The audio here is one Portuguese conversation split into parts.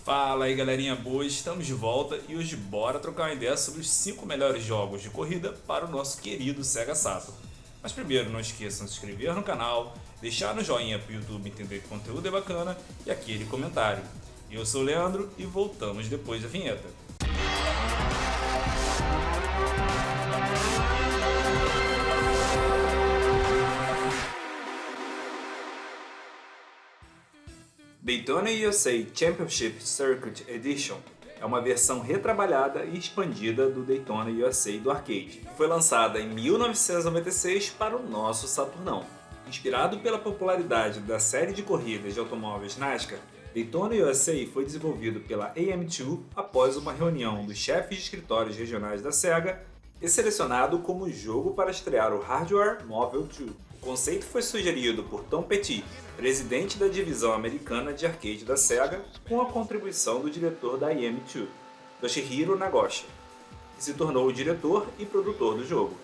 Fala aí galerinha boa, estamos de volta e hoje bora trocar uma ideia sobre os 5 melhores jogos de corrida para o nosso querido Sega Saturn. Mas primeiro não esqueçam de se inscrever no canal, deixar no joinha para o YouTube entender que o conteúdo é bacana e aquele comentário. Eu sou o Leandro e voltamos depois da vinheta. Daytona USA Championship Circuit Edition é uma versão retrabalhada e expandida do Daytona USA do arcade, que foi lançada em 1996 para o nosso Saturnão. Inspirado pela popularidade da série de corridas de automóveis NASCAR, Daytona USA foi desenvolvido pela AM2 após uma reunião dos chefes de escritórios regionais da Sega e selecionado como jogo para estrear o Hardware Mobile 2. O conceito foi sugerido por Tom Petit, presidente da divisão americana de arcade da Sega, com a contribuição do diretor da AM2, Toshihiro Nagoshi, que se tornou o diretor e produtor do jogo.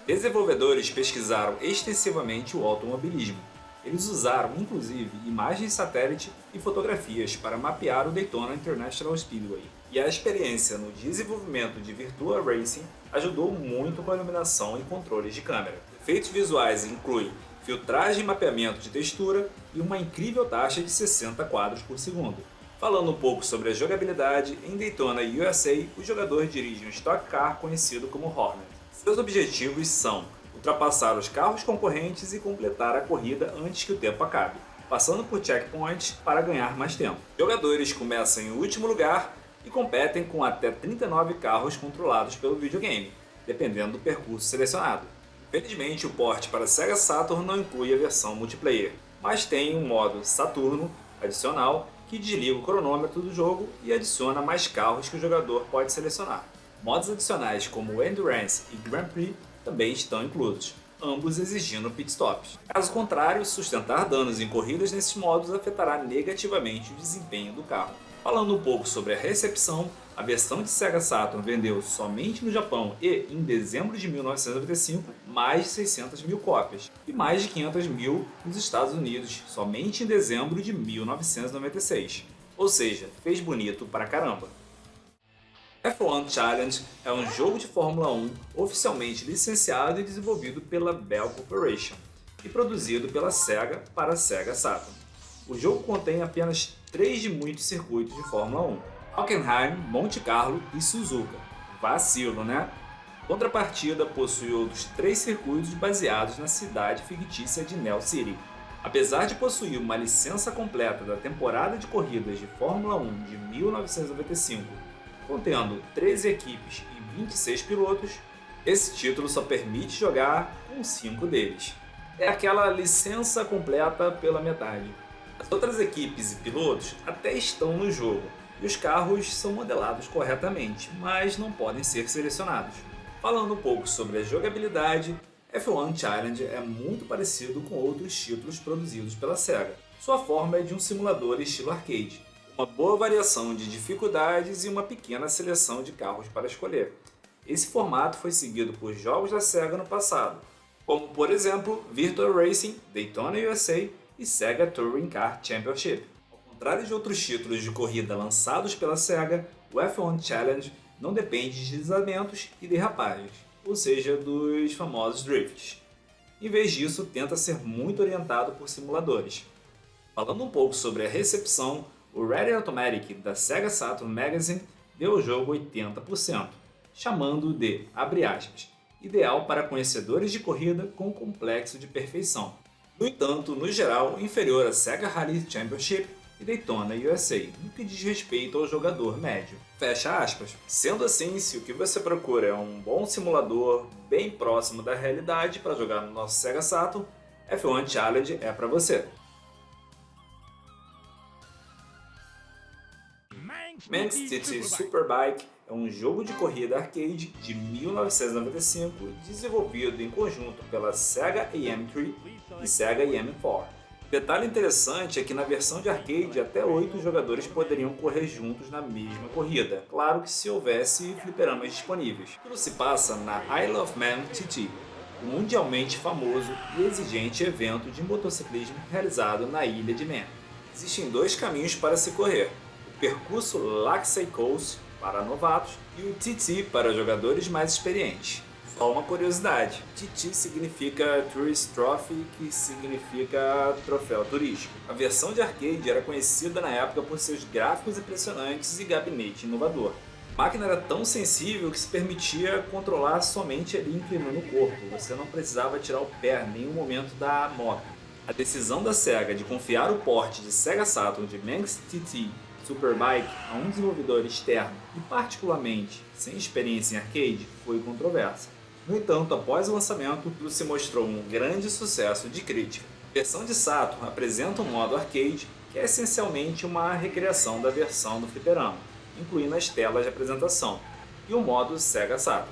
Desenvolvedores pesquisaram extensivamente o automobilismo. Eles usaram, inclusive, imagens satélite e fotografias para mapear o Daytona International Speedway. E a experiência no desenvolvimento de Virtua Racing ajudou muito com a iluminação e controles de câmera. Efeitos visuais incluem filtragem e mapeamento de textura e uma incrível taxa de 60 quadros por segundo. Falando um pouco sobre a jogabilidade, em Daytona USA, o jogador dirige um Stock Car conhecido como Hornet. Seus objetivos são ultrapassar os carros concorrentes e completar a corrida antes que o tempo acabe, passando por checkpoints para ganhar mais tempo. Jogadores começam em último lugar e competem com até 39 carros controlados pelo videogame, dependendo do percurso selecionado. Felizmente, o port para Sega Saturn não inclui a versão multiplayer, mas tem um modo Saturno adicional que desliga o cronômetro do jogo e adiciona mais carros que o jogador pode selecionar. Modos adicionais como Endurance e Grand Prix também estão inclusos, ambos exigindo pitstops. Caso contrário, sustentar danos em corridas nesses modos afetará negativamente o desempenho do carro. Falando um pouco sobre a recepção, a versão de Sega Saturn vendeu somente no Japão e, em dezembro de 1995, mais de 600 mil cópias, e mais de 500 mil nos Estados Unidos, somente em dezembro de 1996. Ou seja, fez bonito pra caramba. F1 Challenge é um jogo de Fórmula 1 oficialmente licenciado e desenvolvido pela Bell Corporation e produzido pela Sega para a Sega Saturn. O jogo contém apenas 3 de muitos circuitos de Fórmula 1: Hockenheim, Monte Carlo e Suzuka. Vacilo, né? Contrapartida, possui outros 3 circuitos baseados na cidade fictícia de Nell City. Apesar de possuir uma licença completa da temporada de corridas de Fórmula 1 de 1995, contendo 13 equipes e 26 pilotos, esse título só permite jogar com 5 deles. É aquela licença completa pela metade. As outras equipes e pilotos até estão no jogo, e os carros são modelados corretamente, mas não podem ser selecionados. Falando um pouco sobre a jogabilidade, F1 Challenge é muito parecido com outros títulos produzidos pela Sega. Sua forma é de um simulador estilo arcade, uma boa variação de dificuldades e uma pequena seleção de carros para escolher. Esse formato foi seguido por jogos da Sega no passado, como por exemplo Virtua Racing, Daytona USA e Sega Touring Car Championship. Ao contrário de outros títulos de corrida lançados pela Sega, o F1 Challenge não depende de deslizamentos e derrapagens, ou seja, dos famosos drifts. Em vez disso, tenta ser muito orientado por simuladores. Falando um pouco sobre a recepção, o Ready Automatic da Sega Saturn Magazine deu ao jogo 80%, chamando-o de, abre aspas, ideal para conhecedores de corrida com complexo de perfeição. No entanto, no geral, inferior a Sega Rally Championship e Daytona USA, no que diz respeito ao jogador médio. Fecha aspas. Sendo assim, se o que você procura é um bom simulador bem próximo da realidade para jogar no nosso Sega Saturn, F1 Challenge é para você. Manx TT Superbike é um jogo de corrida arcade de 1995 desenvolvido em conjunto pela Sega AM3 e Sega AM4. Detalhe interessante é que na versão de arcade até 8 jogadores poderiam correr juntos na mesma corrida, claro que se houvesse fliperamas disponíveis. Tudo se passa na Isle of Man TT, o mundialmente famoso e exigente evento de motociclismo realizado na Ilha de Man. Existem 2 caminhos para se correr. O percurso Laxey Coast para novatos e o TT para jogadores mais experientes. Só uma curiosidade, TT significa Tourist Trophy, que significa troféu turístico. A versão de arcade era conhecida na época por seus gráficos impressionantes e gabinete inovador. A máquina era tão sensível que se permitia controlar somente ali inclinando o corpo, você não precisava tirar o pé em nenhum momento da moto. A decisão da SEGA de confiar o porte de Sega Saturn de Manx TT Superbike a um desenvolvedor externo e particularmente sem experiência em arcade foi controversa. No entanto, após o lançamento, tudo se mostrou um grande sucesso de crítica. A versão de Saturn apresenta um modo arcade que é essencialmente uma recriação da versão do fliperama, incluindo as telas de apresentação, e o modo Sega Saturn,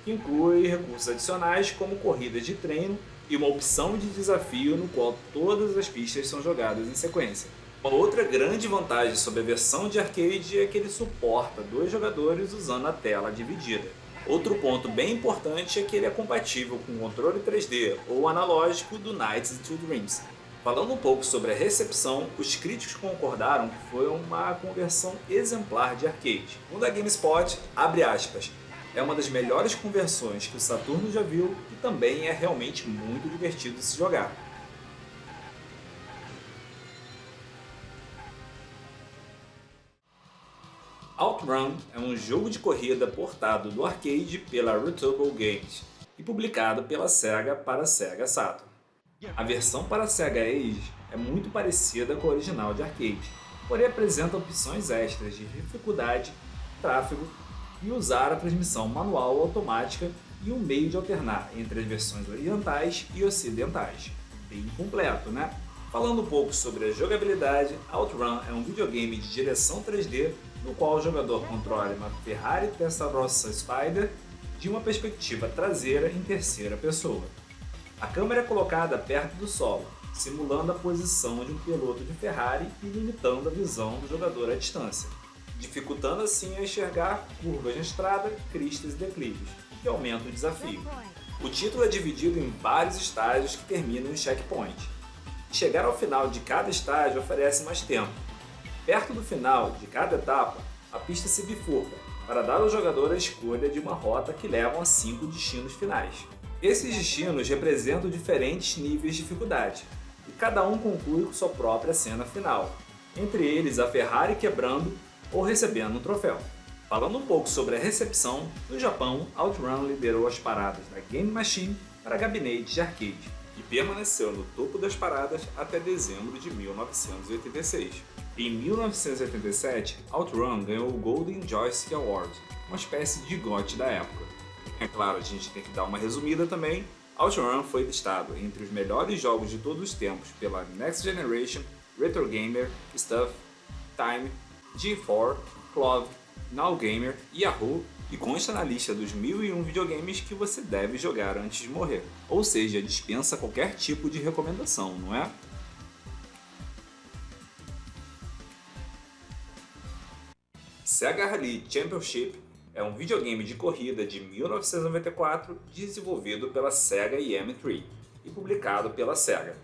que inclui recursos adicionais como corridas de treino e uma opção de desafio no qual todas as pistas são jogadas em sequência. Uma outra grande vantagem sobre a versão de arcade é que ele suporta 2 jogadores usando a tela dividida. Outro ponto bem importante é que ele é compatível com o controle 3D ou analógico do Nights into Dreams. Falando um pouco sobre a recepção, os críticos concordaram que foi uma conversão exemplar de arcade. Segundo a GameSpot, abre aspas, é uma das melhores conversões que o Saturno já viu e também é realmente muito divertido de se jogar. OutRun é um jogo de corrida portado do arcade pela Returnable Games e publicado pela SEGA para Sega Saturn. A versão para Sega Age é muito parecida com a original de arcade, porém apresenta opções extras de dificuldade, tráfego e usar a transmissão manual ou automática e um meio de alternar entre as versões orientais e ocidentais. Bem completo, né? Falando um pouco sobre a jogabilidade, OutRun é um videogame de direção 3D no qual o jogador controla uma Ferrari Testarossa Spider de uma perspectiva traseira em terceira pessoa. A câmera é colocada perto do solo, simulando a posição de um piloto de Ferrari e limitando a visão do jogador à distância, dificultando assim a enxergar curvas na estrada, cristas e declives, que aumenta o desafio. O título é dividido em vários estágios que terminam em checkpoint. Chegar ao final de cada estágio oferece mais tempo. Perto do final de cada etapa, a pista se bifurca para dar ao jogador a escolha de uma rota que leva a 5 destinos finais. Esses destinos representam diferentes níveis de dificuldade, e cada um conclui com sua própria cena final, entre eles a Ferrari quebrando ou recebendo um troféu. Falando um pouco sobre a recepção, no Japão, OutRun liderou as paradas da Game Machine para gabinetes de arcade e permaneceu no topo das paradas até dezembro de 1986. Em 1987, OutRun ganhou o Golden Joystick Award, uma espécie de GOTY da época. É claro, a gente tem que dar uma resumida também. OutRun foi listado entre os melhores jogos de todos os tempos pela Next Generation, Retro Gamer, Stuff, Time, G4, Clove, Now Gamer e Yahoo e consta na lista dos 1001 videogames que você deve jogar antes de morrer. Ou seja, dispensa qualquer tipo de recomendação, não é? Sega Rally Championship é um videogame de corrida de 1994 desenvolvido pela Sega EM3 e publicado pela Sega.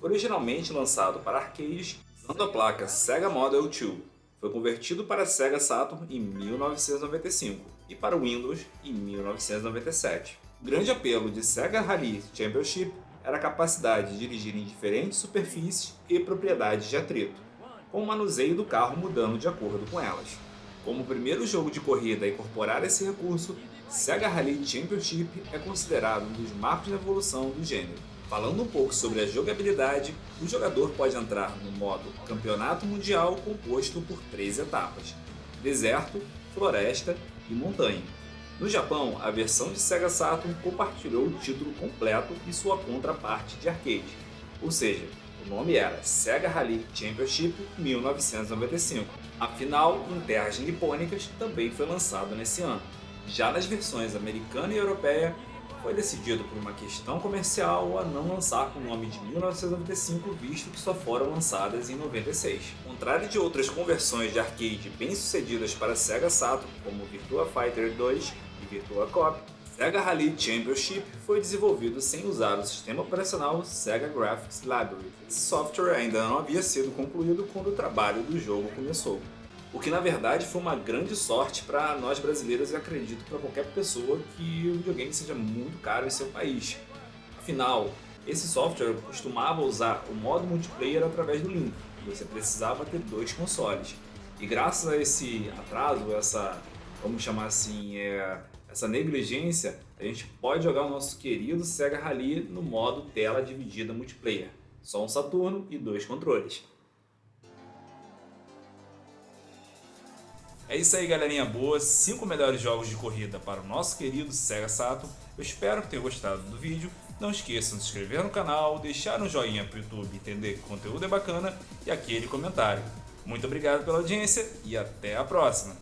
Originalmente lançado para arcades usando a placa Sega Model 2, foi convertido para a Sega Saturn em 1995 e para o Windows em 1997. O grande apelo de Sega Rally Championship era a capacidade de dirigir em diferentes superfícies e propriedades de atrito, com o manuseio do carro mudando de acordo com elas. Como o primeiro jogo de corrida a incorporar esse recurso, Sega Rally Championship é considerado um dos marcos de evolução do gênero. Falando um pouco sobre a jogabilidade, o jogador pode entrar no modo Campeonato Mundial composto por 3 etapas: deserto, floresta e montanha. No Japão, a versão de Sega Saturn compartilhou o título completo e sua contraparte de arcade, ou seja, o nome era Sega Rally Championship 1995. A final, em terras nipônicas, também foi lançado nesse ano. Já nas versões americana e europeia, foi decidido por uma questão comercial a não lançar com o nome de 1995, visto que só foram lançadas em 96. Ao contrário de outras conversões de arcade bem-sucedidas para Sega Saturn, como Virtua Fighter 2 e Virtua Cop, Sega Rally Championship foi desenvolvido sem usar o sistema operacional Sega Graphics Library. Esse software ainda não havia sido concluído quando o trabalho do jogo começou. O que na verdade foi uma grande sorte para nós brasileiros e acredito para qualquer pessoa que o videogame seja muito caro em seu país. Afinal, esse software costumava usar o modo multiplayer através do link, e você precisava ter 2 consoles. E graças a esse atraso, vamos chamar assim, essa negligência, a gente pode jogar o nosso querido Sega Rally no modo tela dividida multiplayer. Só um Saturno e 2 controles. É isso aí, galerinha boa, 5 melhores jogos de corrida para o nosso querido Sega Saturn. Eu espero que tenham gostado do vídeo. Não esqueçam de se inscrever no canal, deixar um joinha para o YouTube entender que o conteúdo é bacana e aquele comentário. Muito obrigado pela audiência e até a próxima!